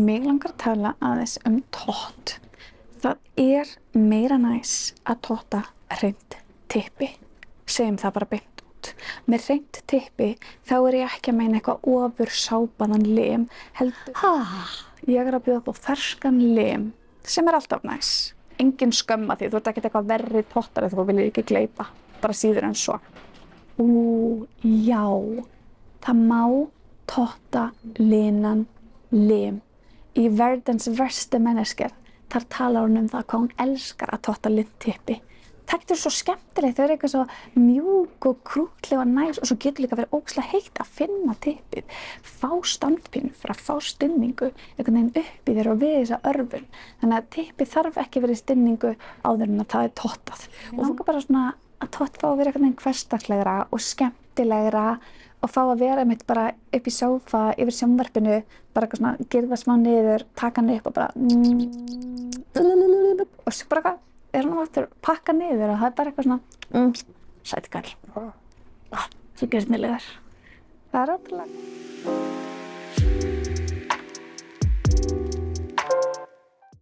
Mig langar að tala aðeins tott. Það meira næs að totta hreint typpi. Segjum það bara beint út. Með hreint typpi þá ég ekki að meina eitthvað ofursápaðan lim, heldur ég að bjóða upp á ferskan lim sem alltaf næs. Engin skömm að því, þú ert ekkert eitthvað verri tottari þú viljir ekki gleypa, bara síður en svo. Já, það má totta linan lim. Í verdens verstu manneskja, þar talar hún það hvað hún elskar að totta lintyppi. Það svo skemmtilegt, þau eitthvað svo mjúk og krúttleg og næs og svo getur líka verið ógeðslega heitt að finna typpið, fá standpínu, fá stinningu einhvern veginn upp í þér og við þessa örvun. Þannig að typpið þarf ekki verið stinningu áður en að það tottað. Og þú bara svona að tott fá að vera einhvern veginn hversdagslegra og skemmtilegra og fá að vera einmitt bara upp í sófa yfir sjónvarpinu, bara eitthvað svona girða smá niður, taka hann upp og bara og svo bara hann aftur pakka niður og það bara eitthvað svona sætikall. Svo gerðnilegar. Það ótrúlega.